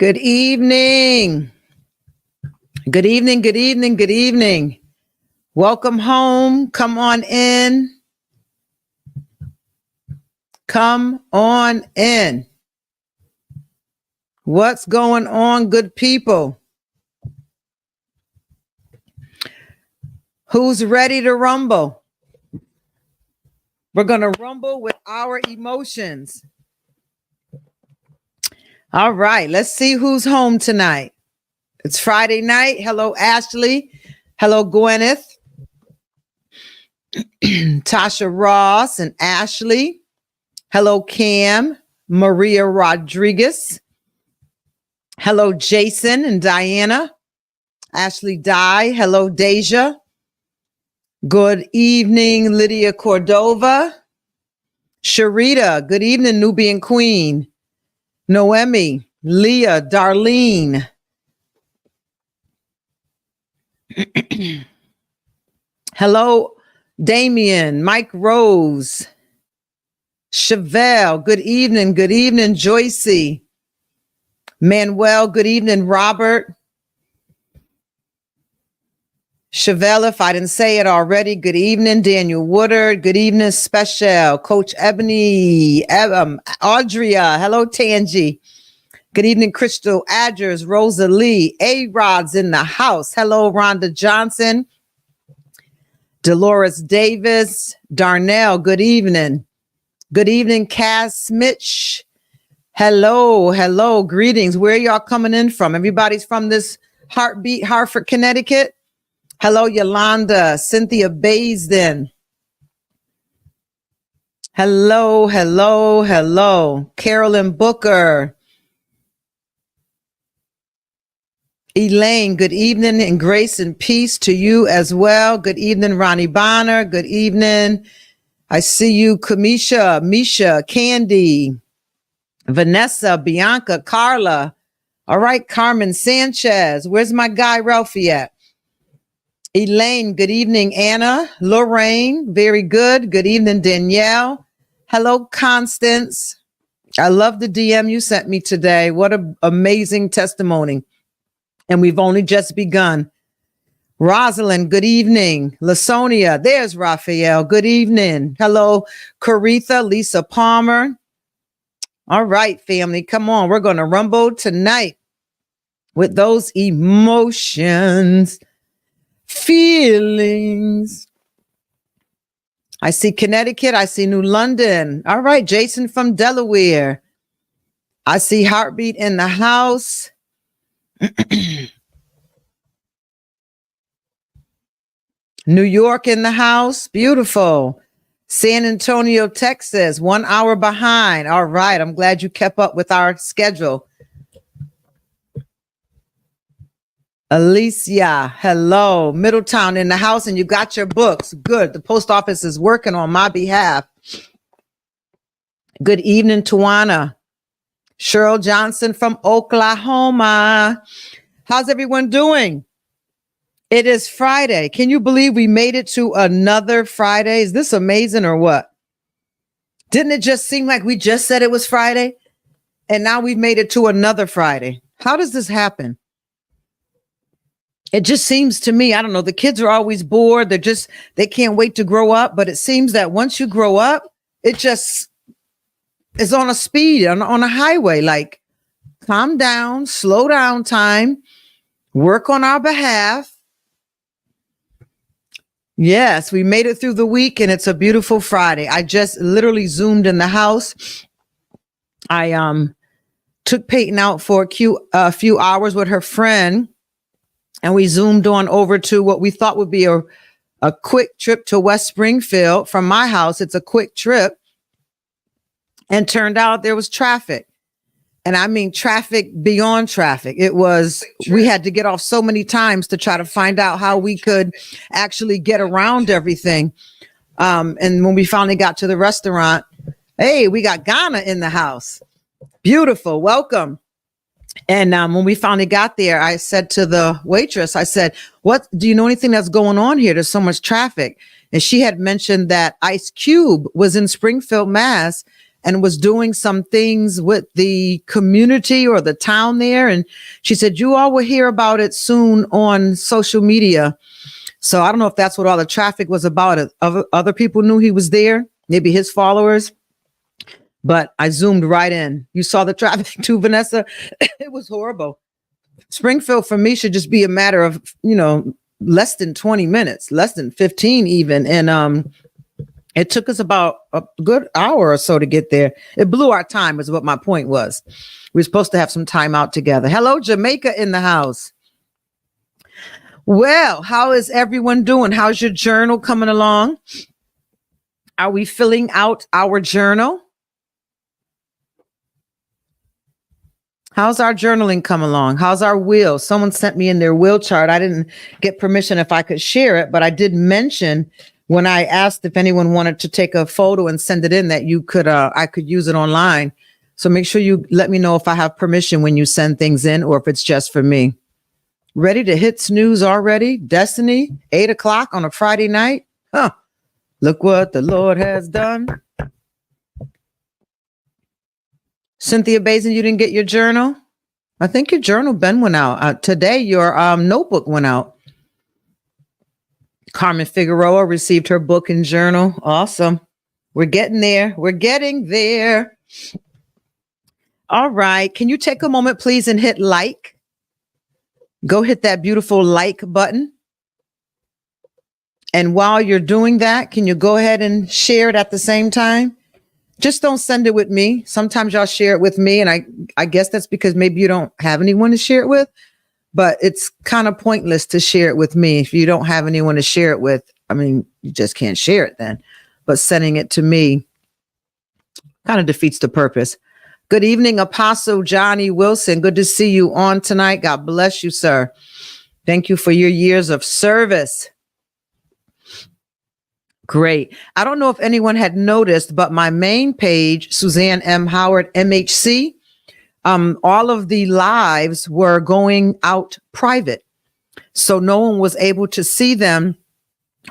Good evening. Good evening. Good evening. Good evening. Welcome home. Come on in. Come on in. What's going on, good people? Who's ready to rumble? We're going to rumble with our emotions. All right, let's see who's home tonight. It's Friday night. Hello, Ashley. Hello, Gwyneth. Tasha Ross and Ashley. Hello, Cam. Maria Rodriguez. Hello, Jason and Diana. Ashley Dye. Hello, Deja. Good evening, Lydia Cordova. Sharita. Good evening, Nubian Queen. Noemi. Leah. Darlene. Hello, Damien. Mike Rose. Chevelle. Good evening. Good evening, Joycey. Manuel. Good evening, Robert. Chevelle, if I didn't say it already, good evening, Daniel Woodard. Good evening, Special. Coach Ebony. Audria. Hello, Tangi. Good evening, Crystal Adgers. Rosa Lee. A-Rod's in the house. Hello, Rhonda Johnson. Dolores Davis. Darnell, good evening. Good evening, Cass Mitch. Hello, hello, greetings. Where y'all coming in from? Everybody's from this heartbeat, Hartford, Connecticut. Hello, Yolanda, Cynthia Baisden. Hello, hello, hello. Carolyn Booker. Elaine, good evening and grace and peace to you as well. Good evening, Ronnie Bonner. Good evening. I see you, Kamisha, Misha, Candy, Vanessa, Bianca, Carla. All right, Carmen Sanchez. Where's my guy, Ralphie, at? Elaine, good evening, Anna. Lorraine, very good. Good evening, Danielle. Hello, Constance. I love the DM you sent me today. What an amazing testimony. And we've only just begun. Rosalind, good evening. Lasonia, there's Raphael. Good evening. Hello, Caritha, Lisa Palmer. All right, family, come on. We're going to rumble tonight with those emotions. Feelings. I see Connecticut. I see New London. All right, Jason from Delaware. I see Heartbeat in the house. New York in the house. Beautiful. San Antonio, Texas, 1 hour behind. All right, I'm glad you kept up with our schedule. Alicia, hello. Middletown in the house, and you got your books. Good. The post office is working on my behalf. Good evening, Tawana. Cheryl Johnson from Oklahoma. How's everyone doing? It is Friday. Can you believe we made it to another Friday? Is this amazing or what? Didn't it just seem like we just said it was Friday? And now we've made it to another Friday. How does this happen? It just seems to me, I don't know, the kids are always bored. They can't wait to grow up. But it seems that once you grow up, it just is on a speed, on a highway. Like, calm down, slow down time, work on our behalf. Yes, we made it through the week and it's a beautiful Friday. I just literally zoomed in the house. I took Peyton out for a few hours with her friend. And we zoomed on over to what we thought would be a quick trip to West Springfield from my house. It's a quick trip. And turned out there was traffic. And I mean, traffic beyond traffic. It was, we had to get off so many times to try to find out how we could actually get around everything. And when we finally got to the restaurant, hey, we got Ghana in the house. Beautiful. Welcome. And when we finally got there, I said to the waitress, I said, what, do you know anything that's going on here? There's so much traffic. And she had mentioned that Ice Cube was in Springfield, Mass. and was doing some things with the community or the town there. And she said, you all will hear about it soon on social media. So I don't know if that's what all the traffic was about. Other people knew he was there, maybe his followers, but I zoomed right in. You saw the traffic too, Vanessa. It was horrible. Springfield for me should just be a matter of, less than 20 minutes, less than 15 even. And it took us about a good hour or so to get there. It blew our time is what my point was. We were supposed to have some time out together. Hello, Jamaica in the house. Well, how is everyone doing? How's your journal coming along? Are we filling out our journal? How's our journaling come along? How's our will? Someone sent me in their will chart. I didn't get permission if I could share it, but I did mention when I asked if anyone wanted to take a photo and send it in that you could, I could use it online. So make sure you let me know if I have permission when you send things in or if it's just for me. Ready to hit snooze already? Destiny, 8:00 on a Friday night? Huh. Look what the Lord has done. Cynthia Bazin, you didn't get your journal? I think your journal went out. Today, your notebook went out. Carmen Figueroa received her book and journal. Awesome. We're getting there. We're getting there. All right. Can you take a moment, please, and hit like? Go hit that beautiful like button. And while you're doing that, can you go ahead and share it at the same time? Just don't send it with me. Sometimes y'all share it with me. And I guess that's because maybe you don't have anyone to share it with. But it's kind of pointless to share it with me. If you don't have anyone to share it with, I mean, you just can't share it then. But sending it to me kind of defeats the purpose. Good evening, Apostle Johnny Wilson. Good to see you on tonight. God bless you, sir. Thank you for your years of service. Great. I don't know if anyone had noticed, but my main page, Suzanne M. Howard, MHC, all of the lives were going out private. So no one was able to see them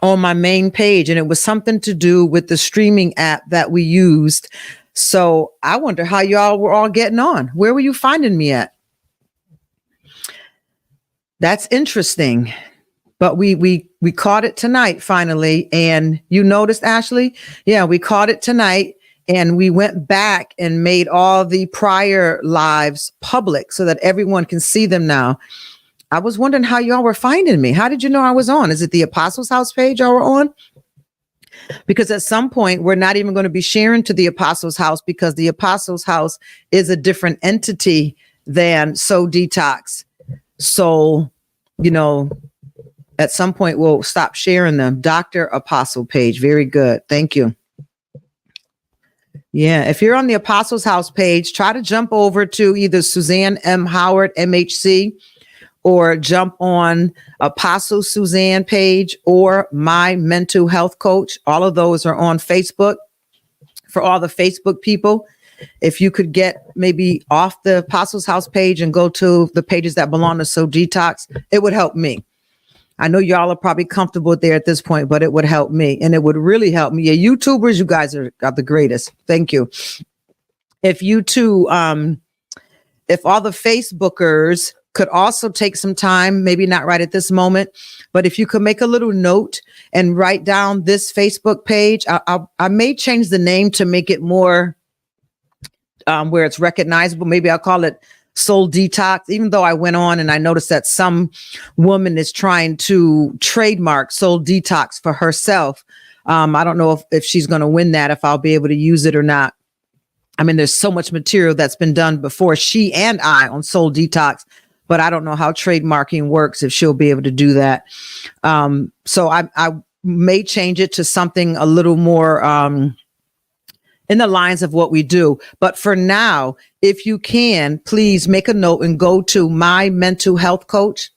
on my main page. And it was something to do with the streaming app that we used. So I wonder how y'all were all getting on. Where were you finding me at? That's interesting. But we caught it tonight, finally. And you noticed, Ashley? Yeah, we caught it tonight. And we went back and made all the prior lives public so that everyone can see them now. I was wondering how y'all were finding me. How did you know I was on? Is it the Apostles House page y'all were on? Because at some point, we're not even going to be sharing to the Apostles House because the Apostles House is a different entity than So Detox. So, at some point, we'll stop sharing them. Dr. Apostle page. Very good. Thank you. Yeah, if you're on the Apostles House page, try to jump over to either Suzanne M. Howard, MHC, or jump on Apostle Suzanne page or My Mental Health Coach. All of those are on Facebook. For all the Facebook people, if you could get maybe off the Apostles House page and go to the pages that belong to So Detox, it would help me. I know y'all are probably comfortable there at this point, but it would help me and it would really help me. Yeah, YouTubers, you guys are the greatest. Thank you. If you too, if all the Facebookers could also take some time, maybe not right at this moment, but if you could make a little note and write down this Facebook page, I may change the name to make it more where it's recognizable. Maybe I'll call it Soul Detox, even though I went on and I noticed that some woman is trying to trademark Soul Detox for herself. I don't know if she's going to win that, if I'll be able to use it or not. I mean, there's so much material that's been done before she and I on Soul Detox, but I don't know how trademarking works, if she'll be able to do that. So I may change it to something a little more in the lines of what we do. But for now, if you can, please make a note and go to My Mental Health Coach,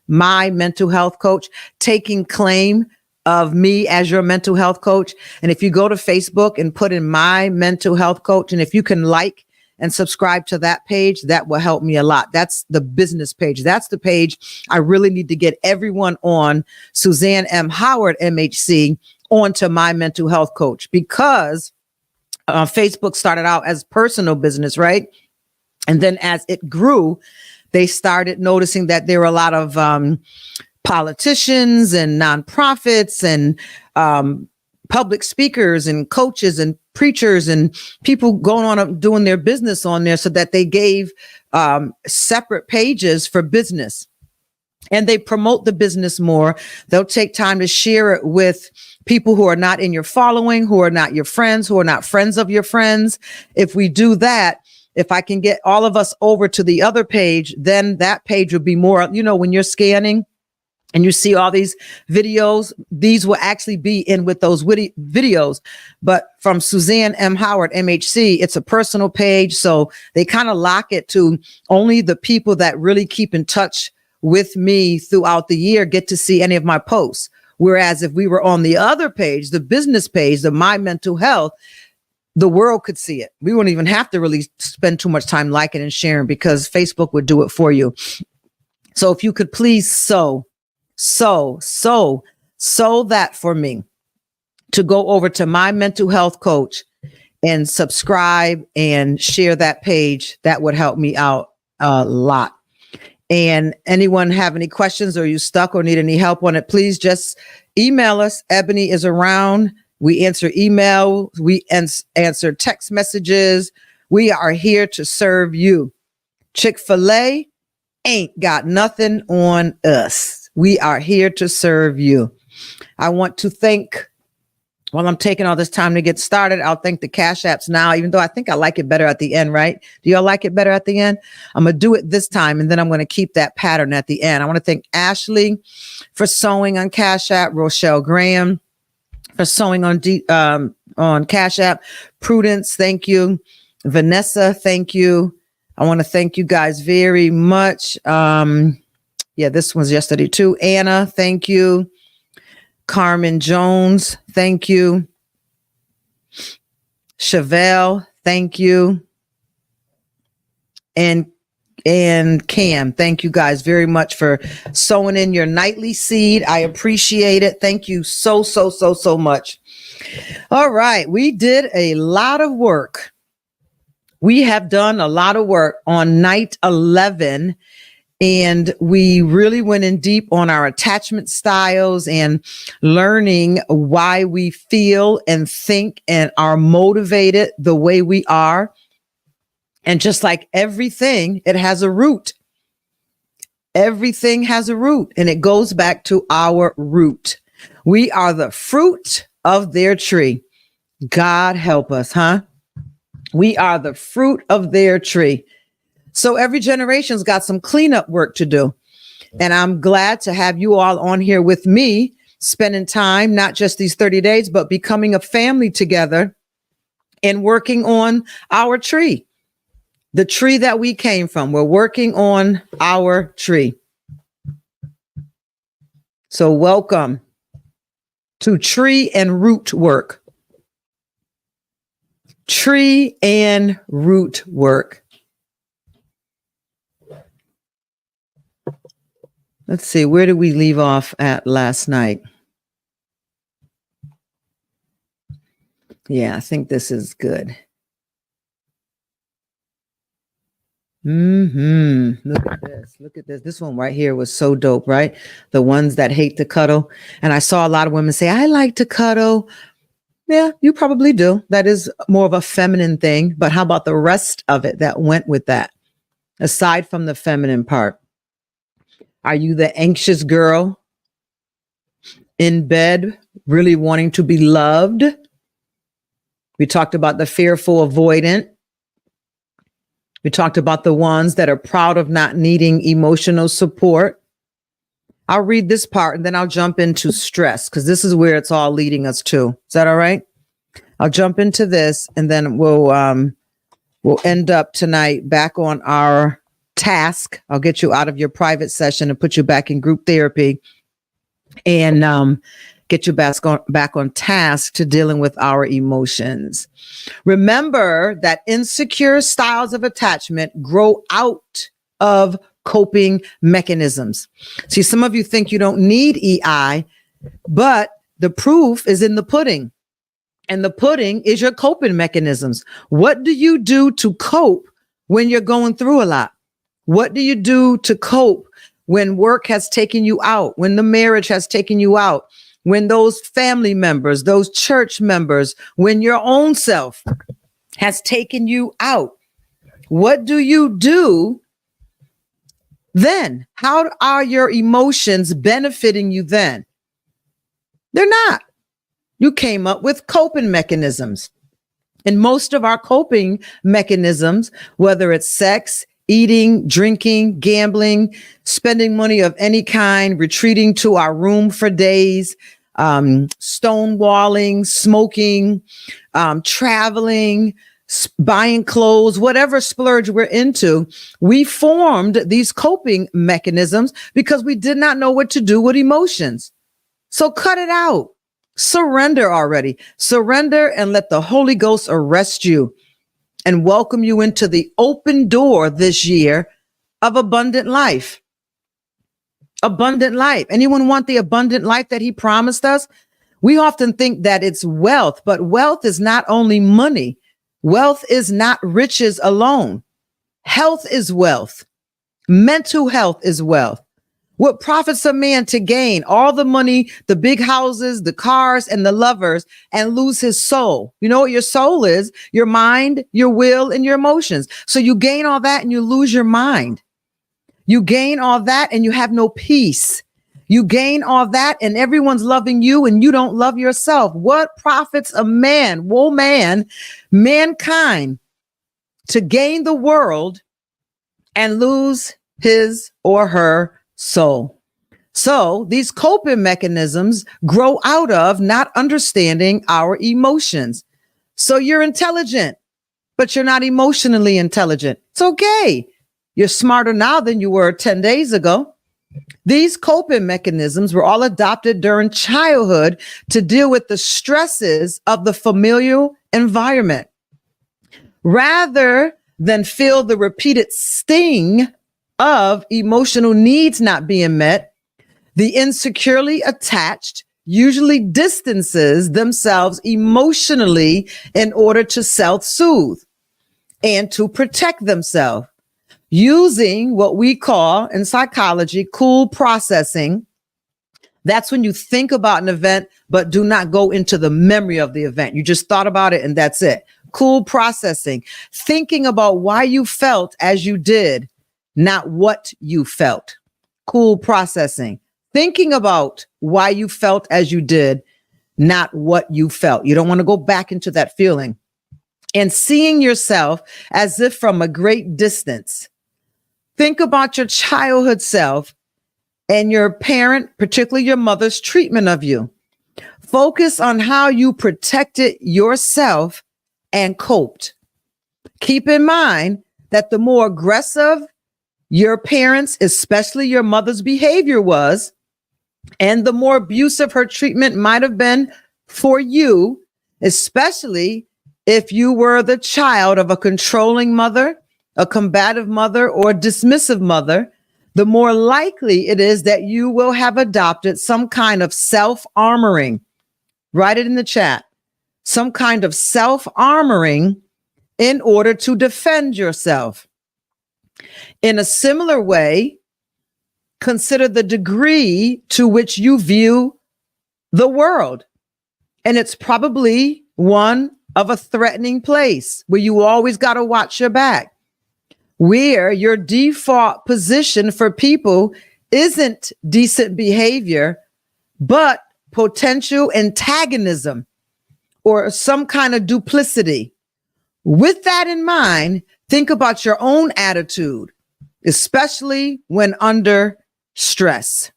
My Mental Health Coach, taking claim of me as your mental health coach. And if you go to Facebook and put in My Mental Health Coach, and if you can like and subscribe to that page, that will help me a lot. That's the business page. That's the page I really need to get everyone on Suzanne M. Howard, MHC, onto My Mental Health Coach, because Facebook started out as personal business, right? And then as it grew, they started noticing that there were a lot of politicians and nonprofits and public speakers and coaches and preachers and people going on up doing their business on there, so that they gave separate pages for business. And they promote the business more. They'll take time to share it with people who are not in your following, who are not your friends, who are not friends of your friends. If we do that, if I can get all of us over to the other page, then that page will be more, when you're scanning and you see all these videos, these will actually be in with those videos. But from Suzanne M. Howard, MHC, it's a personal page. So they kind of lock it to only the people that really keep in touch with me throughout the year get to see any of my posts. Whereas if we were on the other page, the business page, the My Mental Health, the world could see it. We wouldn't even have to really spend too much time liking and sharing, because Facebook would do it for you. So if you could please sow that for me, to go over to My Mental Health Coach and subscribe and share that page, that would help me out a lot. And anyone have any questions, or you stuck or need any help on it, please just email us. Ebony is around. We answer email. We answer text messages. We are here to serve you. Chick-fil-A ain't got nothing on us. We are here to serve you. I want to thank, while I'm taking all this time to get started, I'll thank the Cash Apps now, even though I think I like it better at the end, right? Do y'all like it better at the end? I'm going to do it this time, and then I'm going to keep that pattern at the end. I want to thank Ashley for sewing on Cash App, Rochelle Graham for sewing on Cash App, Prudence, thank you. Vanessa, thank you. I want to thank you guys very much. This was yesterday too. Anna, thank you. Carmen Jones, thank you. Chevelle, thank you. And Cam, thank you guys very much for sowing in your nightly seed. I appreciate it. Thank you so much. All right. We did a lot of work. We have done a lot of work on night 11. And we really went in deep on our attachment styles and learning why we feel and think and are motivated the way we are. And just like everything, it has a root. Everything has a root, and it goes back to our root. We are the fruit of their tree. God help us, huh? We are the fruit of their tree. So every generation's got some cleanup work to do. And I'm glad to have you all on here with me, spending time, not just these 30 days, but becoming a family together and working on our tree, the tree that we came from. We're working on our tree. So welcome to tree and root work. Tree and root work. Let's see, where did we leave off at last night? Yeah, I think this is good. Look at this. Look at this. This one right here was so dope, right? The ones that hate to cuddle. And I saw a lot of women say, I like to cuddle. Yeah, you probably do. That is more of a feminine thing. But how about the rest of it that went with that? Aside from the feminine part. Are you the anxious girl in bed, really wanting to be loved? We talked about the fearful avoidant. We talked about the ones that are proud of not needing emotional support. I'll read this part and then I'll jump into stress, because this is where it's all leading us to. Is that all right? I'll jump into this and then we'll end up tonight back on our task. I'll get you out of your private session and put you back in group therapy and get you back on task to dealing with our emotions. Remember that insecure styles of attachment grow out of coping mechanisms. See, some of you think you don't need EI, but the proof is in the pudding. And the pudding is your coping mechanisms. What do you do to cope when you're going through a lot? What do you do to cope when work has taken you out, when the marriage has taken you out, when those family members, those church members, when your own self has taken you out? What do you do then? How are your emotions benefiting you then? They're not. You came up with coping mechanisms. And most of our coping mechanisms, whether it's sex, eating, drinking, gambling, spending money of any kind, retreating to our room for days, stonewalling, smoking, traveling, buying clothes, whatever splurge we're into, we formed these coping mechanisms because we did not know what to do with emotions. So cut it out. Surrender already. Surrender and let the Holy Ghost arrest you and welcome you into the open door this year of abundant life. Abundant life. Anyone want the abundant life that he promised us? We often think that it's wealth, but wealth is not only money. Wealth is not riches alone. Health is wealth. Mental health is wealth. What profits a man to gain all the money, the big houses, the cars, and the lovers, and lose his soul? You know what your soul is? Your mind, your will, and your emotions. So you gain all that and you lose your mind. You gain all that and you have no peace. You gain all that and everyone's loving you and you don't love yourself. What profits a man, mankind, to gain the world and lose his or her soul? So these coping mechanisms grow out of not understanding our emotions. So you're intelligent, but you're not emotionally intelligent. It's okay. You're smarter now than you were 10 days ago. These coping mechanisms were all adopted during childhood to deal with the stresses of the familial environment. Rather than feel the repeated sting of emotional needs not being met, the insecurely attached usually distances themselves emotionally in order to self-soothe and to protect themselves, using what we call in psychology cool processing. That's when you think about an event, but do not go into the memory of the event. You just thought about it and that's it. Cool processing, thinking about why you felt as you did, not what you felt. Cool processing, thinking about why you felt as you did, not what you felt. You don't want to go back into that feeling. And seeing yourself as if from a great distance. Think about your childhood self and your parent, particularly your mother's treatment of you. Focus on how you protected yourself and coped. Keep in mind that the more aggressive your parents, especially your mother's behavior was, and the more abusive her treatment might have been for you, especially if you were the child of a controlling mother, a combative mother, or a dismissive mother, the more likely it is that you will have adopted some kind of self-armoring. Write it in the chat. Some kind of self-armoring in order to defend yourself. In a similar way, consider the degree to which you view the world. And it's probably one of a threatening place where you always got to watch your back, where your default position for people isn't decent behavior, but potential antagonism or some kind of duplicity. With that in mind, think about your own attitude, especially when under stress.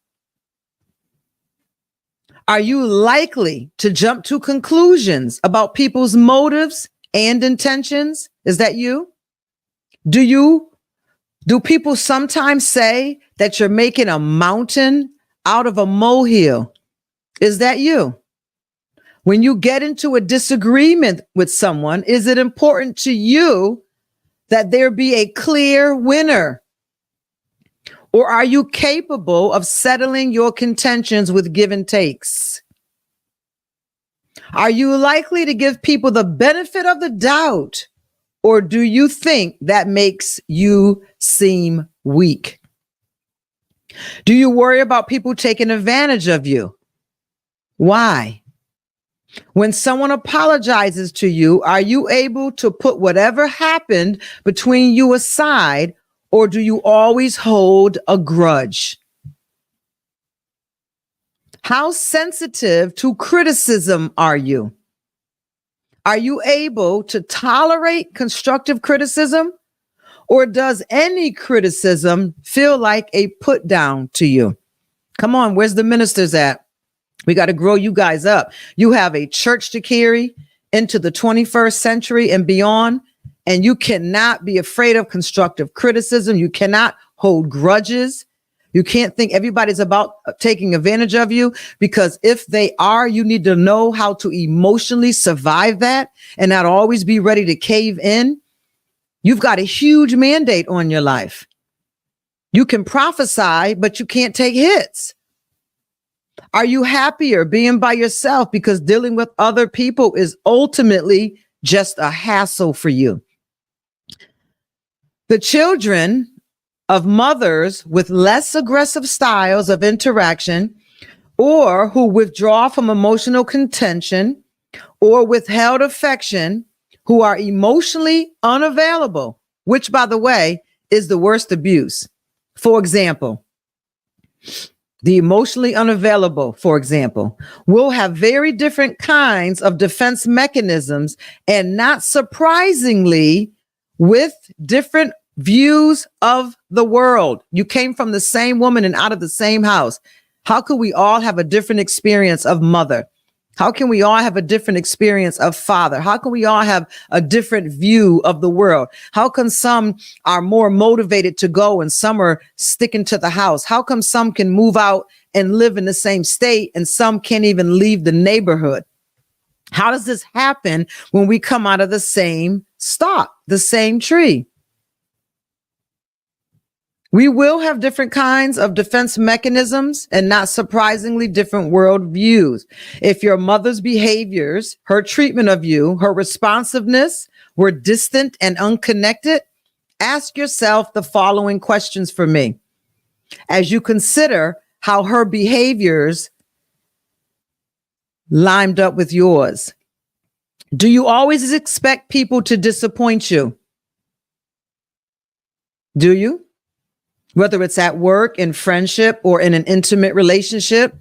Are you likely to jump to conclusions about people's motives and intentions? Is that you? Do people sometimes say that you're making a mountain out of a molehill? Is that you? When you get into a disagreement with someone, is it important to you that there be a clear winner? Or are you capable of settling your contentions with give and takes? Are you likely to give people the benefit of the doubt, or do you think that makes you seem weak? Do you worry about people taking advantage of you? Why? When someone apologizes to you, are you able to put whatever happened between you aside, or do you always hold a grudge? How sensitive to criticism are you? Are you able to tolerate constructive criticism, or does any criticism feel like a put down to you? Come on, where's the ministers at? We got to grow you guys up. You have a church to carry into the 21st century and beyond, and you cannot be afraid of constructive criticism. You cannot hold grudges. You can't think everybody's about taking advantage of you, because if they are, you need to know how to emotionally survive that and not always be ready to cave in. You've got a huge mandate on your life. You can prophesy, but you can't take hits. Are you happier being by yourself because dealing with other people is ultimately just a hassle for you? The children of mothers with less aggressive styles of interaction, or who withdraw from emotional contention or withheld affection, who are emotionally unavailable, which, by the way, is the worst abuse. For example, the emotionally unavailable, for example, will have very different kinds of defense mechanisms, and not surprisingly, with different views of the world. You came from the same woman and out of the same house. How could we all have a different experience of mother? How can we all have a different experience of father? How can we all have a different view of the world? How come some are more motivated to go and some are sticking to the house? How come some can move out and live in the same state and some can't even leave the neighborhood? How does this happen when we come out of the same stock, the same tree? We will have different kinds of defense mechanisms and, not surprisingly, different world views. If your mother's behaviors, her treatment of you, her responsiveness were distant and unconnected, ask yourself the following questions for me as you consider how her behaviors lined up with yours. Do you always expect people to disappoint you? Do you? Whether it's at work, in friendship, or in an intimate relationship?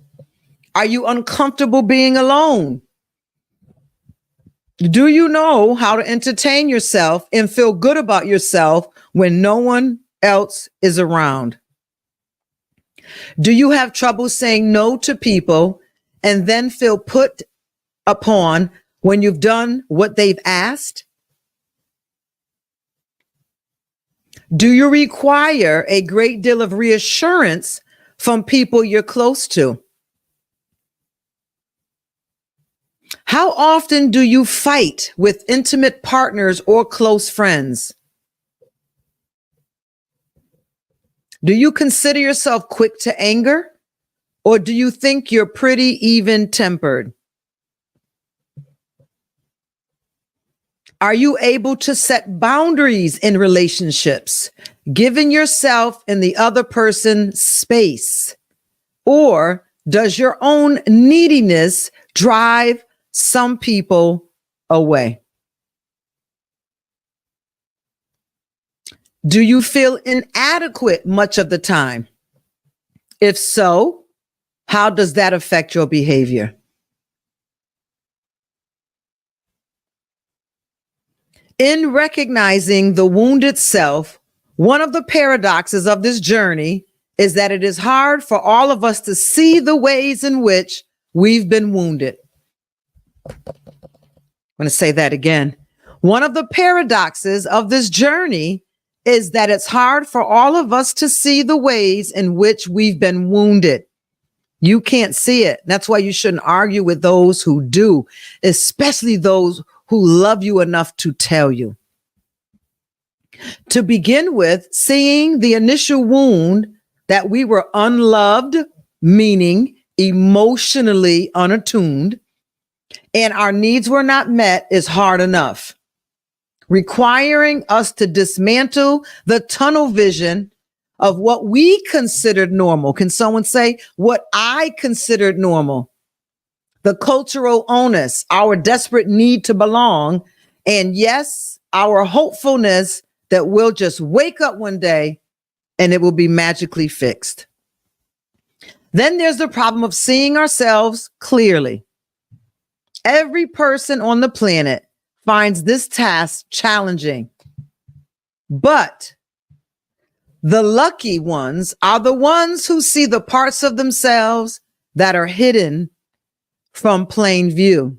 Are you uncomfortable being alone? Do you know how to entertain yourself and feel good about yourself when no one else is around? Do you have trouble saying no to people and then feel put upon when you've done what they've asked? Do you require a great deal of reassurance from people you're close to? How often do you fight with intimate partners or close friends? Do you consider yourself quick to anger, or do you think you're pretty even-tempered? Are you able to set boundaries in relationships, giving yourself and the other person space? Or does your own neediness drive some people away? Do you feel inadequate much of the time? If so, how does that affect your behavior? In recognizing the wounded self, one of the paradoxes of this journey is that it is hard for all of us to see the ways in which we've been wounded. I'm going to say that again. One of the paradoxes of this journey is that it's hard for all of us to see the ways in which we've been wounded. You can't see it. That's why you shouldn't argue with those who do, especially those who love you enough to tell you. To begin with, seeing the initial wound that we were unloved, meaning emotionally unattuned, and our needs were not met is hard enough. Requiring us to dismantle the tunnel vision of what we considered normal. Can someone say what I considered normal? The cultural onus, our desperate need to belong, and yes, our hopefulness that we'll just wake up one day and it will be magically fixed. Then there's the problem of seeing ourselves clearly. Every person on the planet finds this task challenging, but the lucky ones are the ones who see the parts of themselves that are hidden from plain view,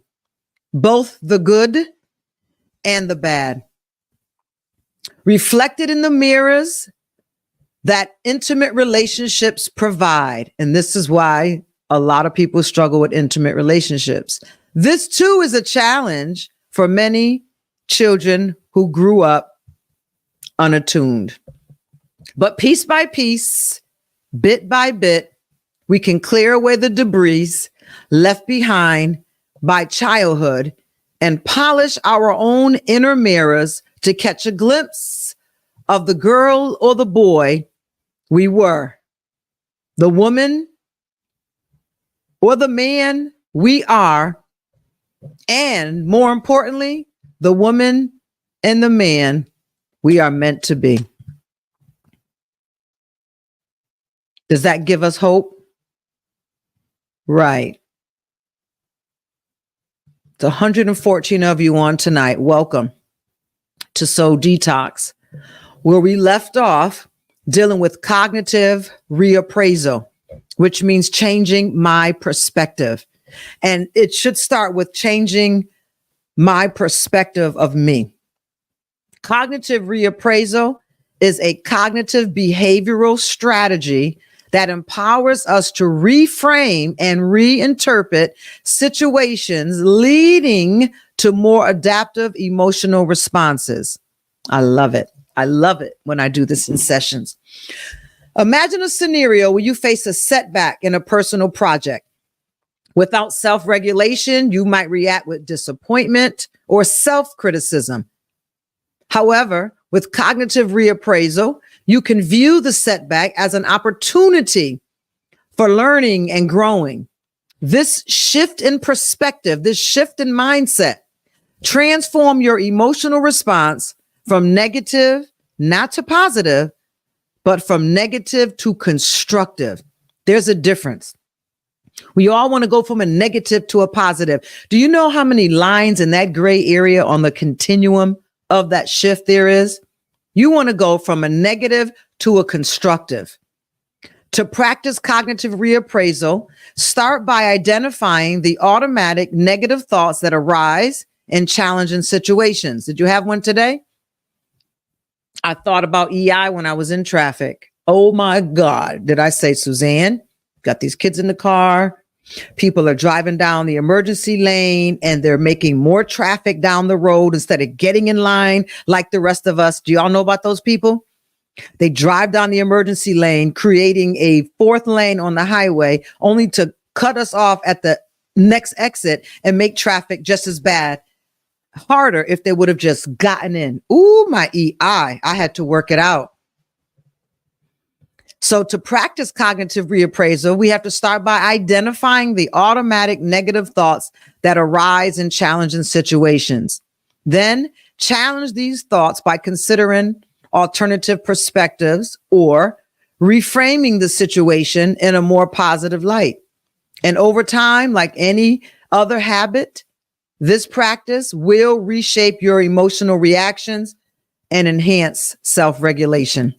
both the good and the bad. Reflected in the mirrors that intimate relationships provide. And this is why a lot of people struggle with intimate relationships. This too is a challenge for many children who grew up unattuned. But piece by piece, bit by bit, we can clear away the debris left behind by childhood and polish our own inner mirrors to catch a glimpse of the girl or the boy we were, the woman or the man we are, and more importantly, the woman and the man we are meant to be. Does that give us hope? Right. It's 114 of you on tonight. Welcome to Soul Detox, where we left off dealing with cognitive reappraisal, which means changing my perspective. And it should start with changing my perspective of me. Cognitive reappraisal is a cognitive behavioral strategy that empowers us to reframe and reinterpret situations, leading to more adaptive emotional responses. I love it. I love it when I do this in sessions. Imagine a scenario where you face a setback in a personal project. Without self-regulation, you might react with disappointment or self-criticism. However, with cognitive reappraisal, you can view the setback as an opportunity for learning and growing. This shift in perspective, this shift in mindset, transform your emotional response from negative, not to positive, but from negative to constructive. There's a difference. We all want to go from a negative to a positive. Do you know how many lines in that gray area on the continuum of that shift there is? You want to go from a negative to a constructive. To practice cognitive reappraisal, start by identifying the automatic negative thoughts that arise in challenging situations. Did you have one today? I thought about EI when I was in traffic. Oh my God. Did I say, Suzanne, got these kids in the car. People are driving down the emergency lane and they're making more traffic down the road instead of getting in line like the rest of us. Do y'all know about those people? They drive down the emergency lane, creating a fourth lane on the highway, only to cut us off at the next exit and make traffic just as bad, harder if they would have just gotten in. Ooh, my EI. I had to work it out. So to practice cognitive reappraisal, we have to start by identifying the automatic negative thoughts that arise in challenging situations. Then challenge these thoughts by considering alternative perspectives or reframing the situation in a more positive light. And over time, like any other habit, this practice will reshape your emotional reactions and enhance self-regulation.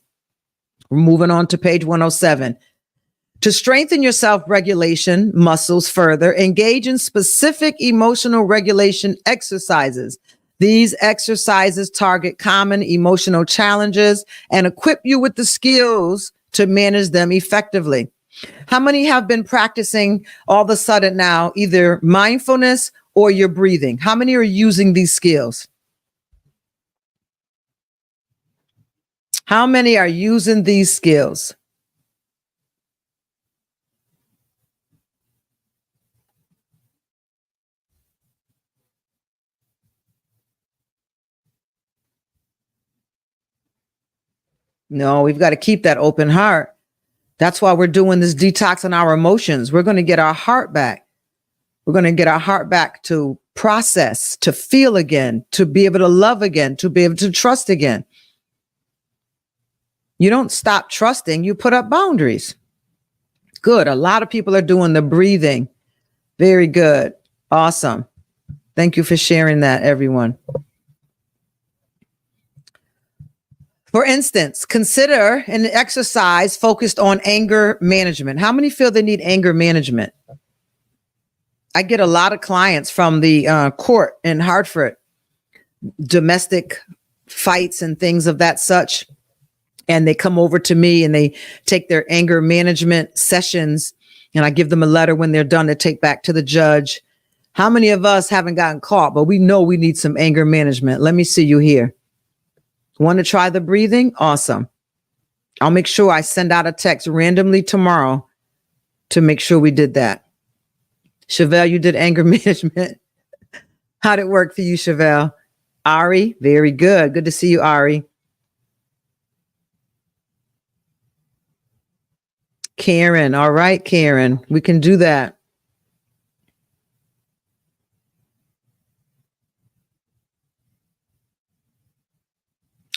We're moving on to page 107. To strengthen your self-regulation muscles further, engage in specific emotional regulation exercises. These exercises target common emotional challenges and equip you with the skills to manage them effectively. How many have been practicing all of a sudden now, either mindfulness or your breathing? How many are using these skills? How many are using these skills? No, we've got to keep that open heart. That's why we're doing this detox on our emotions. We're going to get our heart back. We're going to get our heart back to process, to feel again, to be able to love again, to be able to trust again. You don't stop trusting, you put up boundaries. Good. A lot of people are doing the breathing. Very good. Awesome. Thank you for sharing that, everyone. For instance, consider an exercise focused on anger management. How many feel they need anger management? I get a lot of clients from the court in Hartford, domestic fights and things of that such. And they come over to me and they take their anger management sessions. And I give them a letter when they're done to take back to the judge. How many of us haven't gotten caught, but we know we need some anger management? Let me see you here. Want to try the breathing? Awesome. I'll make sure I send out a text randomly tomorrow to make sure we did that. Chevelle, you did anger management. How'd it work for you, Chevelle? Ari, very good. Good to see you, Ari. Karen, all right, Karen, we can do that.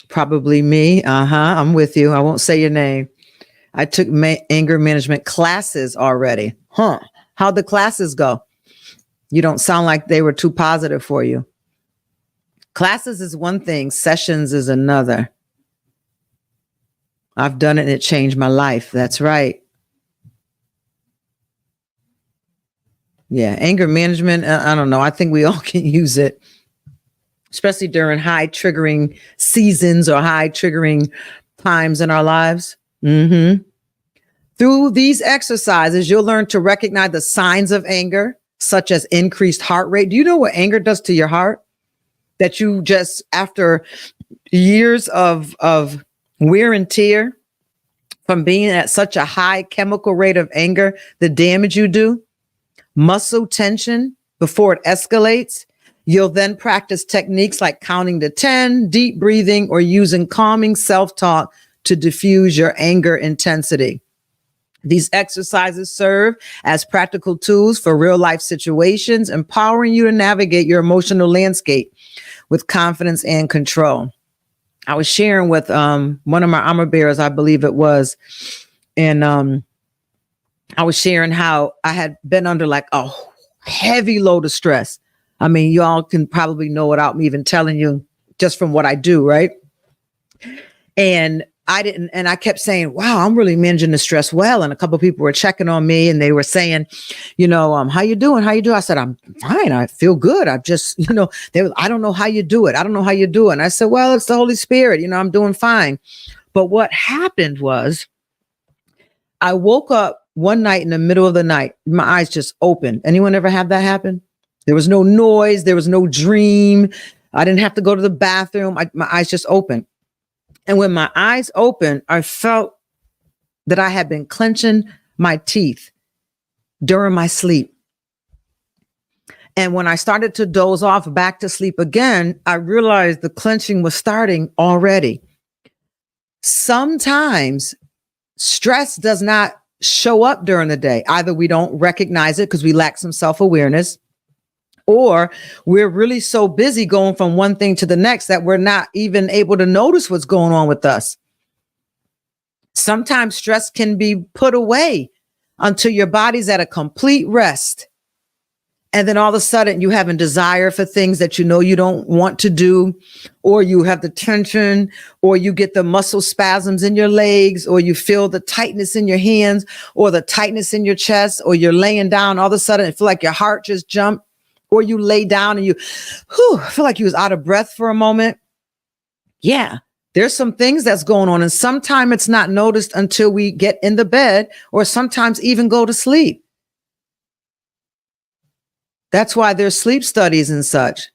Probably me. I'm with you. I won't say your name. I took anger management classes already. How'd the classes go? You don't sound like they were too positive for you. Classes is one thing. Sessions is another. I've done it and it changed my life. That's right. Yeah. Anger management. I don't know. I think we all can use it, especially during high triggering seasons or high triggering times in our lives. Through these exercises, you'll learn to recognize the signs of anger, such as increased heart rate. Do you know what anger does to your heart? That you just, after years of wear and tear from being at such a high chemical rate of anger, the damage you do, muscle tension before it escalates. You'll then practice techniques like counting to 10, deep breathing, or using calming self-talk to diffuse your anger intensity. These exercises serve as practical tools for real life situations, empowering you to navigate your emotional landscape with confidence and control. I was sharing with one of my armor bearers, I believe it was, and I was sharing how I had been under like a heavy load of stress. I mean, y'all can probably know without me even telling you, just from what I do, right? And I kept saying, wow, I'm really managing the stress well. And a couple of people were checking on me and they were saying, how you doing? How you doing? I said, I'm fine. I feel good. I just, I don't know how you do it. I don't know how you do it. And I said, well, it's the Holy Spirit. I'm doing fine. But what happened was I woke up one night in the middle of the night, my eyes just opened. Anyone ever have that happen? There was no noise. There was no dream. I didn't have to go to the bathroom. My eyes just opened. And when my eyes opened, I felt that I had been clenching my teeth during my sleep. And when I started to doze off back to sleep again, I realized the clenching was starting already. Sometimes stress does not show up during the day. Either we don't recognize it because we lack some self-awareness, or we're really so busy going from one thing to the next that we're not even able to notice what's going on with us. Sometimes stress can be put away until your body's at a complete rest. And then all of a sudden you have a desire for things that you don't want to do, or you have the tension, or you get the muscle spasms in your legs, or you feel the tightness in your hands, or the tightness in your chest, or you're laying down. All of a sudden it feels like your heart just jumped. Or you lay down and you feel like you was out of breath for a moment. Yeah, there's some things that's going on. And sometimes it's not noticed until we get in the bed, or sometimes even go to sleep. That's why there's sleep studies and such.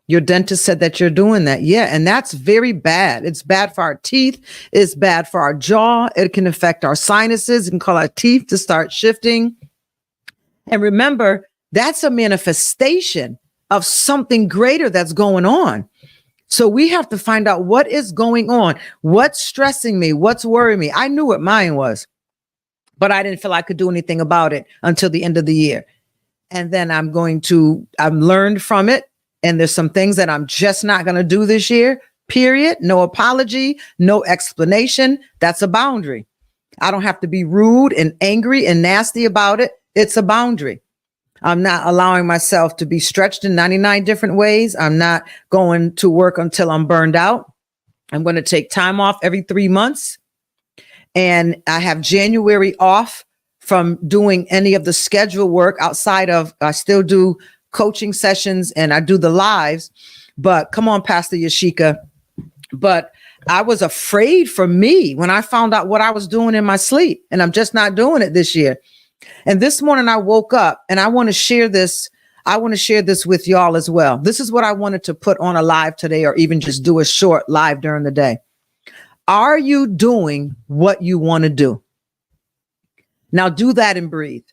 Your dentist said that you're doing that. Yeah, and that's very bad. It's bad for our teeth. It's bad for our jaw. It can affect our sinuses. It can cause our teeth to start shifting. And remember, that's a manifestation of something greater that's going on. So we have to find out what is going on, what's stressing me, what's worrying me. I knew what mine was, but I didn't feel I could do anything about it until the end of the year. And then I've learned from it. And there's some things that I'm just not going to do this year, period. No apology, no explanation. That's a boundary. I don't have to be rude and angry and nasty about it. It's a boundary. I'm not allowing myself to be stretched in 99 different ways. I'm not going to work until I'm burned out. I'm going to take time off every 3 months. And I have January off from doing any of the schedule work outside of, I still do coaching sessions and I do the lives. But come on, Pastor Yashika. But I was afraid for me when I found out what I was doing in my sleep. And I'm just not doing it this year. And this morning I woke up and I want to share this. I want to share this with y'all as well. This is what I wanted to put on a live today, or even just do a short live during the day. Are you doing what you want to do? Now do that and breathe.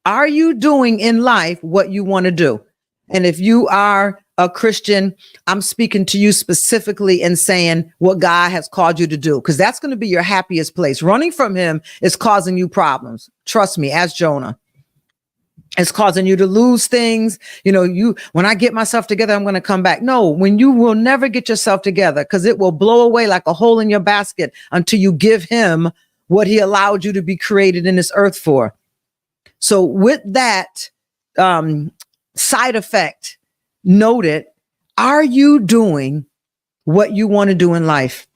Are you doing in life what you want to do? And if you are a Christian, I'm speaking to you specifically and saying what God has called you to do, because that's going to be your happiest place. Running from him is causing you problems. Trust me, as Jonah. It's causing you to lose things. When I get myself together, I'm going to come back. No, when you will never get yourself together, because it will blow away like a hole in your basket until you give him what he allowed you to be created in this earth for. So with that side effect noted, are you doing what you want to do in life?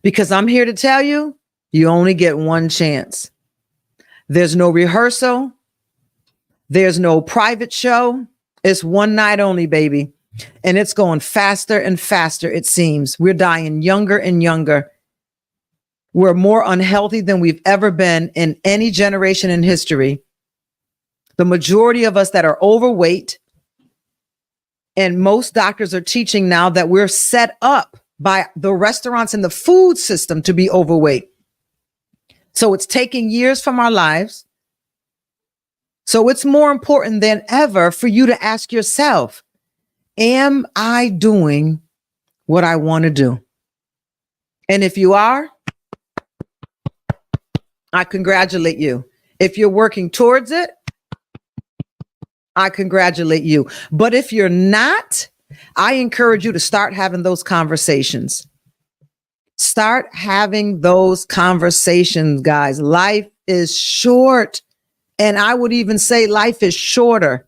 Because I'm here to tell you, you only get one chance. There's no rehearsal. There's no private show. It's one night only, baby. And it's going faster and faster, it seems. We're dying younger and younger. We're more unhealthy than we've ever been in any generation in history. The majority of us that are overweight, and most doctors are teaching now that we're set up by the restaurants and the food system to be overweight. So it's taking years from our lives. So it's more important than ever for you to ask yourself, am I doing what I want to do? And if you are, I congratulate you. If you're working towards it, I congratulate you. But if you're not, I encourage you to start having those conversations. Start having those conversations, guys. Life is short. And I would even say life is shorter.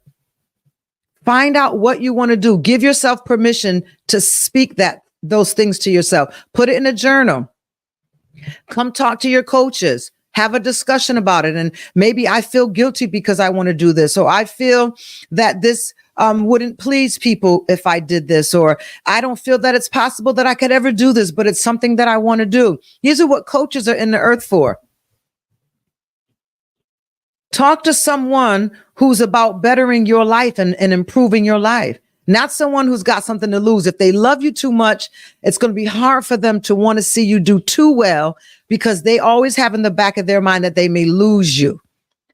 Find out what you want to do. Give yourself permission to speak those things to yourself. Put it in a journal. Come talk to your coaches. Have a discussion about it. And maybe I feel guilty because I want to do this. Or I feel that this wouldn't please people if I did this. Or I don't feel that it's possible that I could ever do this, but it's something that I want to do. These are what coaches are in the earth for. Talk to someone who's about bettering your life and improving your life, not someone who's got something to lose. If they love you too much, it's going to be hard for them to want to see you do too well, because they always have in the back of their mind that they may lose you.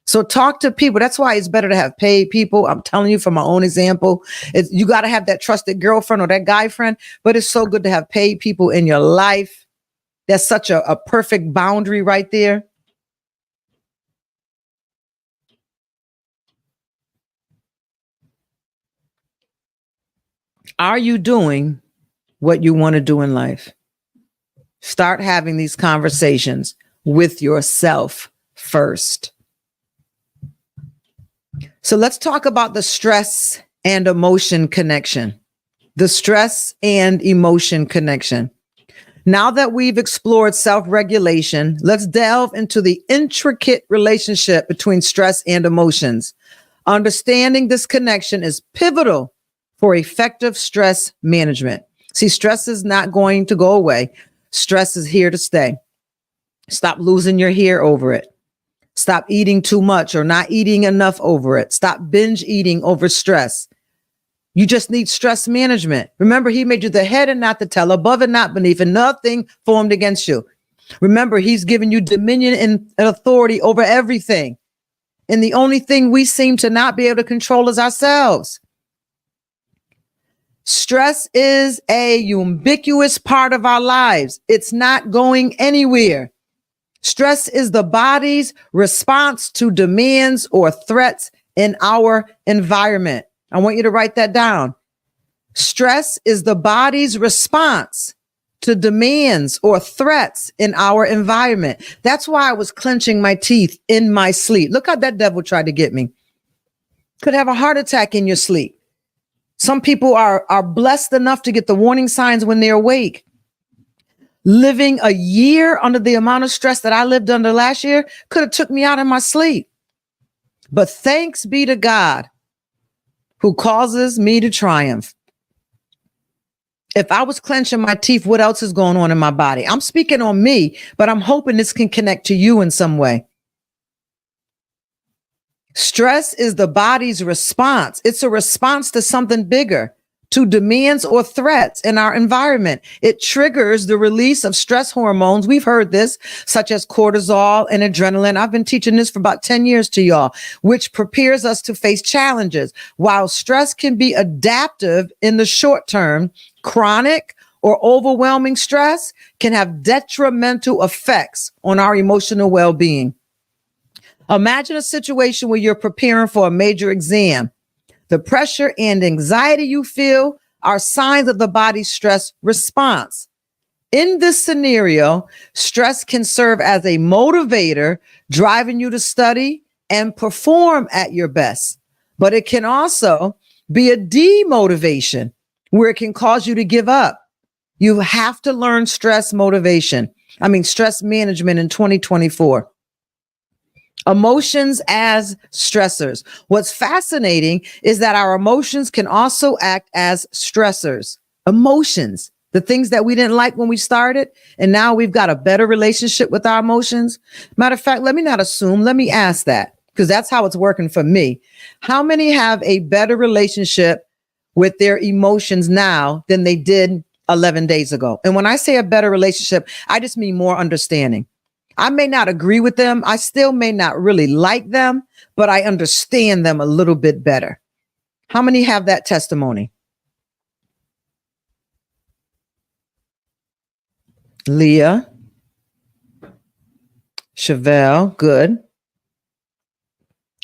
So talk to people. That's why it's better to have paid people. I'm telling you from my own example, you got to have that trusted girlfriend or that guy friend, but it's so good to have paid people in your life. That's such a perfect boundary right there. Are you doing what you want to do in life? Start having these conversations with yourself first. So let's talk about the stress and emotion connection. The stress and emotion connection. Now that we've explored self-regulation, let's delve into the intricate relationship between stress and emotions. Understanding this connection is pivotal for effective stress management. See, stress is not going to go away. Stress is here to stay. Stop losing your hair over it. Stop eating too much or not eating enough over it. Stop binge eating over stress. You just need stress management. Remember, he made you the head and not the tail, above and not beneath, and nothing formed against you. Remember, he's given you dominion and authority over everything. And the only thing we seem to not be able to control is ourselves. Stress is a ubiquitous part of our lives. It's not going anywhere. Stress is the body's response to demands or threats in our environment. I want you to write that down. Stress is the body's response to demands or threats in our environment. That's why I was clenching my teeth in my sleep. Look how that devil tried to get me. Could have a heart attack in your sleep. Some people are blessed enough to get the warning signs when they're awake. Living a year under the amount of stress that I lived under last year could have took me out in my sleep. But thanks be to God who causes me to triumph. If I was clenching my teeth, what else is going on in my body? I'm speaking on me, but I'm hoping this can connect to you in some way. Stress is the body's response. It's a response to something bigger, to demands or threats in our environment. It triggers the release of stress hormones. We've heard this, such as cortisol and adrenaline. I've been teaching this for about 10 years to y'all, which prepares us to face challenges. While stress can be adaptive in the short term, chronic or overwhelming stress can have detrimental effects on our emotional well-being. Imagine a situation where you're preparing for a major exam. The pressure and anxiety you feel are signs of the body's stress response. In this scenario, stress can serve as a motivator, driving you to study and perform at your best. But it can also be a demotivation where it can cause you to give up. You have to learn stress management in 2024. Emotions as stressors. What's fascinating is that our emotions can also act as stressors. Emotions, the things that we didn't like when we started, and now we've got a better relationship with our emotions. Matter of fact, let me not assume, let me ask that, because that's how it's working for me. How many have a better relationship with their emotions now than they did 11 days ago? And when I say a better relationship, I just mean more understanding. I may not agree with them. I still may not really like them, but I understand them a little bit better. How many have that testimony? Leah, Chevelle, good.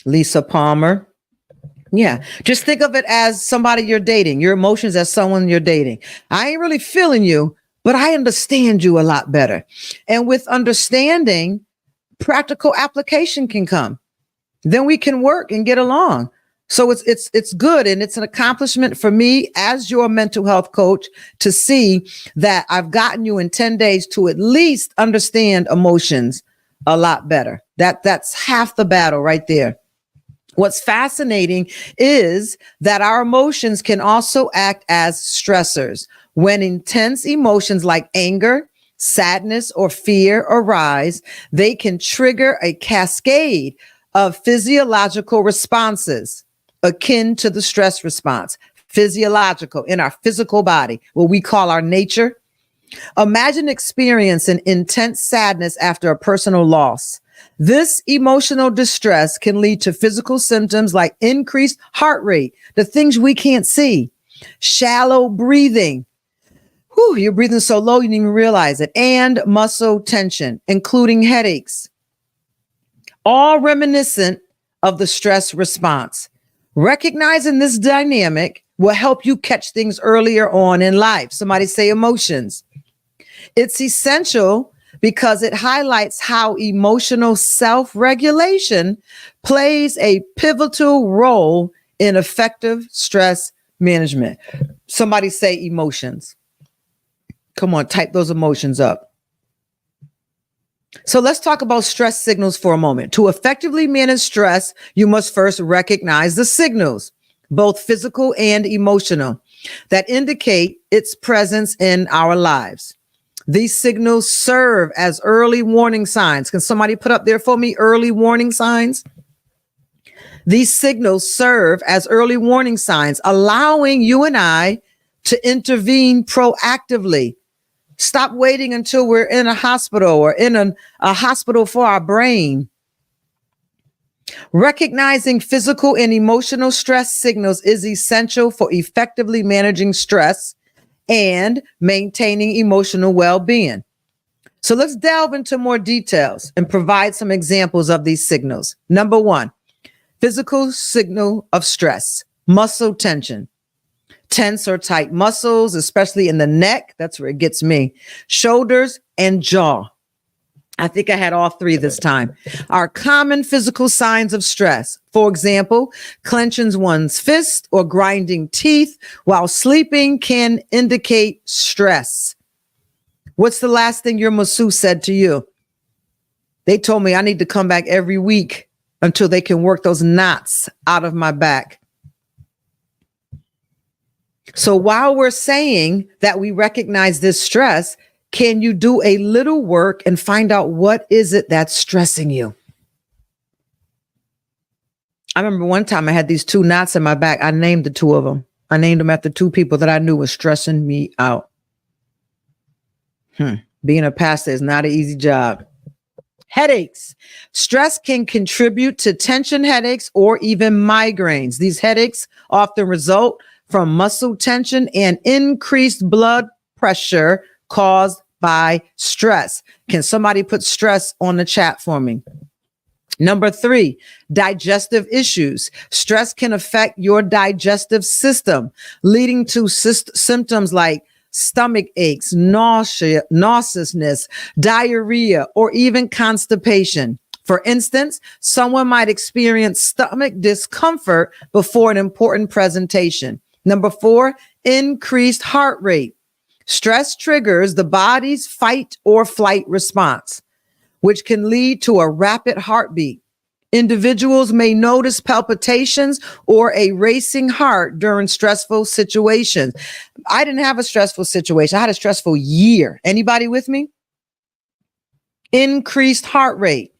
Lisa Palmer. Yeah. Just think of it as somebody you're dating, your emotions as someone you're dating. I ain't really feeling you, but I understand you a lot better. And with understanding, practical application can come. Then we can work and get along. So it's good. And it's an accomplishment for me as your mental health coach to see that I've gotten you in 10 days to at least understand emotions a lot better. That's half the battle right there. What's fascinating is that our emotions can also act as stressors. When intense emotions like anger, sadness, or fear arise, they can trigger a cascade of physiological responses akin to the stress response, physiological in our physical body, what we call our nature. Imagine experiencing intense sadness after a personal loss. This emotional distress can lead to physical symptoms like increased heart rate, the things we can't see, shallow breathing. You're breathing so low, you didn't even realize it. And muscle tension, including headaches, all reminiscent of the stress response. Recognizing this dynamic will help you catch things earlier on in life. Somebody say emotions. It's essential because it highlights how emotional self-regulation plays a pivotal role in effective stress management. Somebody say emotions. Come on, type those emotions up. So let's talk about stress signals for a moment. To effectively manage stress, you must first recognize the signals, both physical and emotional, that indicate its presence in our lives. These signals serve as early warning signs. Can somebody put up there for me early warning signs? These signals serve as early warning signs, allowing you and I to intervene proactively. Stop waiting until we're in a hospital or in a hospital for our brain. Recognizing physical and emotional stress signals is essential for effectively managing stress and maintaining emotional well-being. So let's delve into more details and provide some examples of these signals. Number one, physical signal of stress, muscle tension. Tense or tight muscles, especially in the neck. That's where it gets me. Shoulders and jaw. I think I had all three this time. Are common physical signs of stress. For example, clenching one's fist or grinding teeth while sleeping can indicate stress. What's the last thing your masseuse said to you? They told me I need to come back every week until they can work those knots out of my back. So while we're saying that we recognize this stress, can you do a little work and find out what is it that's stressing you? I remember one time I had these two knots in my back. I named the two of them. I named them after two people that I knew were stressing me out. Being a pastor is not an easy job. Headaches. Stress can contribute to tension headaches or even migraines. These headaches often result from muscle tension and increased blood pressure caused by stress. Can somebody put stress on the chat for me? Number three, digestive issues. Stress can affect your digestive system, leading to symptoms like stomach aches, nauseousness, diarrhea, or even constipation. For instance, someone might experience stomach discomfort before an important presentation. Number four, increased heart rate. Stress triggers the body's fight or flight response, which can lead to a rapid heartbeat. Individuals may notice palpitations or a racing heart during stressful situations. I didn't have a stressful situation. I had a stressful year. Anybody with me? Increased heart rate.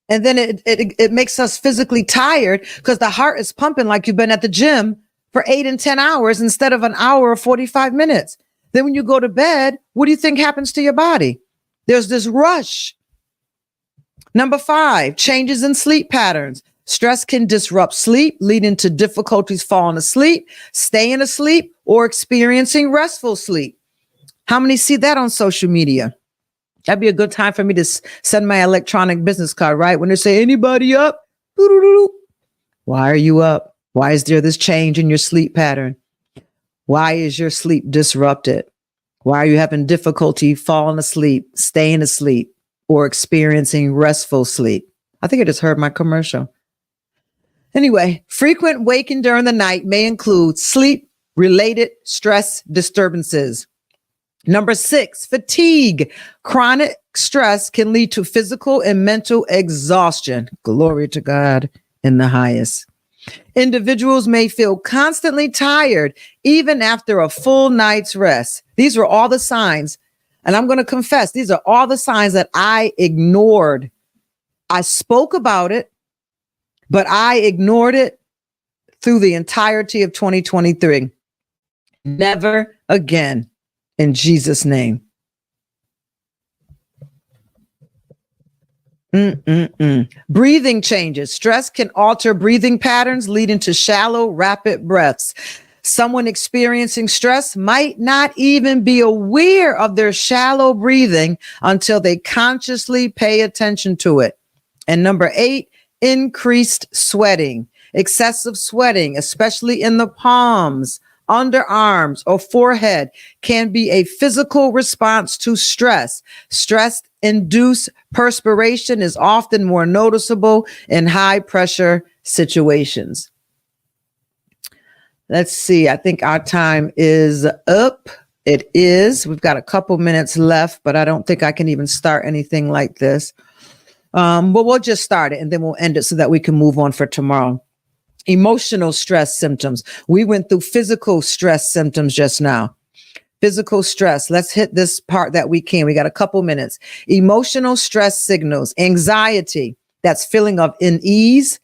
And then it makes us physically tired because the heart is pumping like you've been at the gym for 8 and 10 hours instead of an hour or 45 minutes. Then when you go to bed, what do you think happens to your body? There's this rush. Number five, changes in sleep patterns. Stress can disrupt sleep, leading to difficulties falling asleep, staying asleep, or experiencing restful sleep. How many see that on social media? That'd be a good time for me to send my electronic business card, right? When they say, anybody up? Why are you up? Why is there this change in your sleep pattern? Why is your sleep disrupted? Why are you having difficulty falling asleep, staying asleep, or experiencing restful sleep? I think I just heard my commercial. Anyway, frequent waking during the night may include sleep-related stress disturbances. Number six, fatigue. Chronic stress can lead to physical and mental exhaustion. Glory to God in the highest. Individuals may feel constantly tired even after a full night's rest. These are all the signs, and I'm going to confess, these are all the signs that I ignored. I spoke about it, but I ignored it through the entirety of 2023. Never again, in Jesus' name. Breathing changes. Stress can alter breathing patterns, leading to shallow, rapid breaths. Someone experiencing stress might not even be aware of their shallow breathing until they consciously pay attention to it. And number eight, increased sweating. Excessive sweating, especially in the palms, underarms, or forehead, can be a physical response to stress. Stress-induced perspiration is often more noticeable in high-pressure situations. Let's see. I think our time is up. It is. We've got a couple minutes left, but I don't think I can even start anything like this. But we'll just start it and then we'll end it so that we can move on for tomorrow. Emotional stress symptoms. We went through physical stress symptoms just now. Physical stress. Let's hit this part that we can. We got a couple minutes. Emotional stress signals. Anxiety. That's feeling of unease,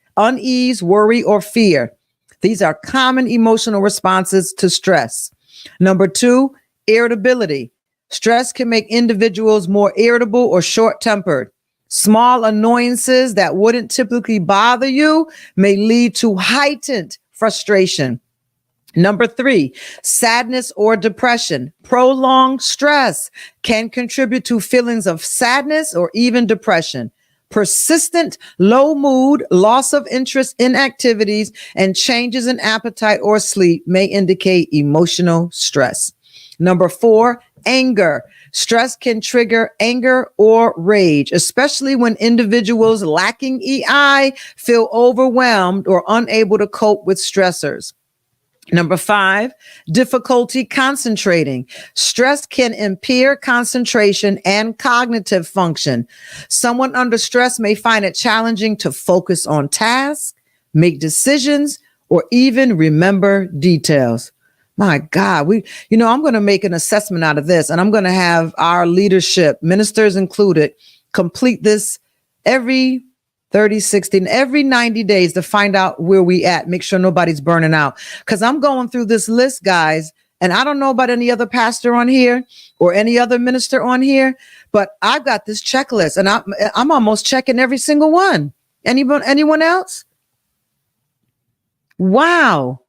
worry, or fear. These are common emotional responses to stress. Number two, irritability. Stress can make individuals more irritable or short-tempered. Small annoyances that wouldn't typically bother you may lead to heightened frustration. Number 3, sadness or depression. Prolonged stress can contribute to feelings of sadness or even depression. Persistent low mood, loss of interest in activities, and changes in appetite or sleep may indicate emotional stress. Number 4, anger. Stress can trigger anger or rage, especially when individuals lacking EI feel overwhelmed or unable to cope with stressors. Number 5, difficulty concentrating. Stress can impair concentration and cognitive function. Someone under stress may find it challenging to focus on tasks, make decisions, or even remember details. My God, I'm going to make an assessment out of this, and I'm going to have our leadership, ministers included, complete this every 30, 60, and every 90 days to find out where we at. Make sure nobody's burning out. Because I'm going through this list, guys, and I don't know about any other pastor on here or any other minister on here, but I've got this checklist, and I'm almost checking every single one. Anyone else? Wow.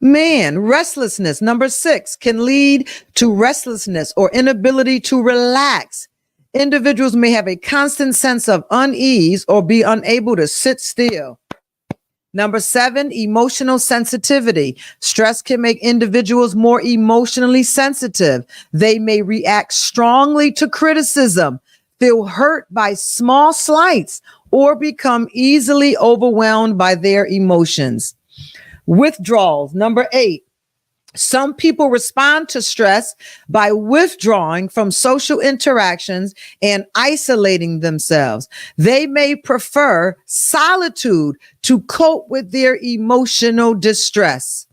Man, restlessness. Number 6 can lead to restlessness or inability to relax. Individuals may have a constant sense of unease or be unable to sit still. Number 7, emotional sensitivity. Stress can make individuals more emotionally sensitive. They may react strongly to criticism, feel hurt by small slights, or become easily overwhelmed by their emotions. Withdrawals. Number 8. Some people respond to stress by withdrawing from social interactions and isolating themselves. They may prefer solitude to cope with their emotional distress.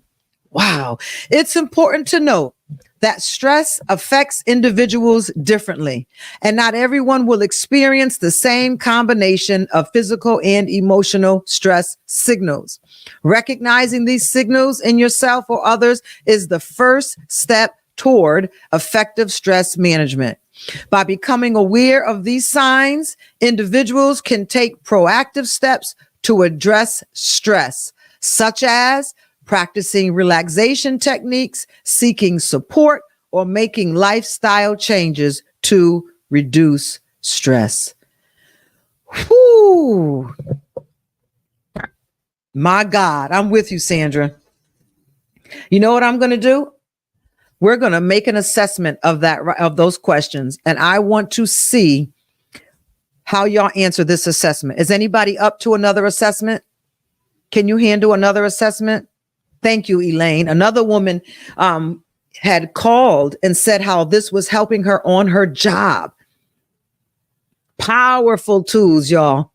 Wow. It's important to note that stress affects individuals differently, and not everyone will experience the same combination of physical and emotional stress signals. Recognizing these signals in yourself or others is the first step toward effective stress management. By becoming aware of these signs, individuals can take proactive steps to address stress, such as practicing relaxation techniques, seeking support, or making lifestyle changes to reduce stress. Whew. My God, I'm with you, Sandra. You know what I'm going to do? We're going to make an assessment of those questions, and I want to see how y'all answer this assessment. Is anybody up to another assessment? Can you handle another assessment? Thank you, Elaine. Another woman had called and said how this was helping her on her job. Powerful tools, y'all.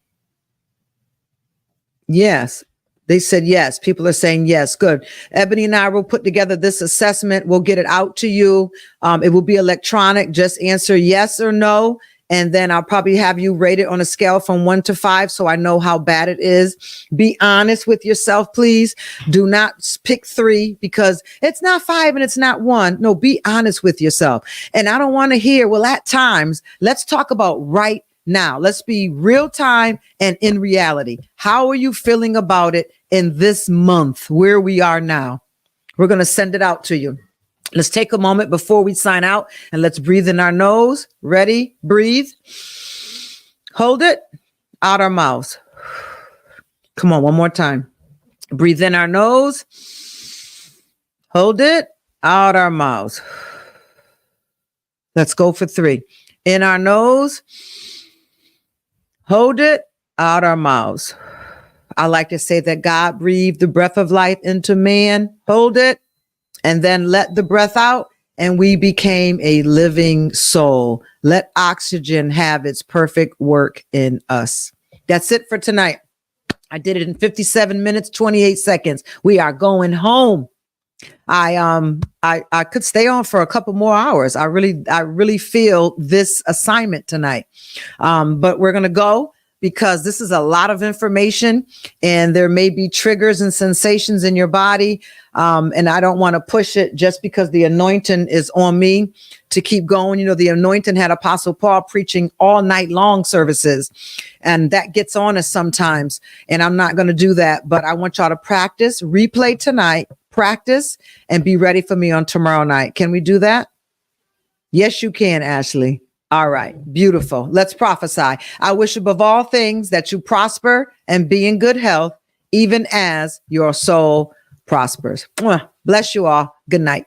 Yes. They said yes. People are saying yes. Good. Ebony and I will put together this assessment. We'll get it out to you. It will be electronic. Just answer yes or no. And then I'll probably have you rate it on a scale from 1 to 5 so I know how bad it is. Be honest with yourself, please. Do not pick 3 because it's not 5 and it's not 1. No, be honest with yourself. And I don't want to hear, well, at times, let's talk about right now. Let's be real time and in reality. How are you feeling about it in this month where we are now? We're going to send it out to you. Let's take a moment before we sign out and let's breathe in our nose. Ready? Breathe. Hold it. Out our mouths. Come on, one more time. Breathe in our nose. Hold it. Out our mouths. Let's go for 3. In our nose. Hold it. Out our mouths. I like to say that God breathed the breath of life into man. Hold it. And then let the breath out, and we became a living soul. Let oxygen have its perfect work in us. That's it for tonight. I did it in 57 minutes, 28 seconds. We are going home. I could stay on for a couple more hours. I really feel this assignment tonight. But we're going to go. because this is a lot of information and there may be triggers and sensations in your body. And I don't want to push it just because the anointing is on me to keep going. You know, the anointing had Apostle Paul preaching all night long services, and that gets on us sometimes. And I'm not going to do that, but I want y'all to practice, replay tonight, practice, and be ready for me on tomorrow night. Can we do that? Yes, you can, Ashley. All right. Beautiful. Let's prophesy. I wish above all things that you prosper and be in good health, even as your soul prospers. Mwah. Bless you all. Good night.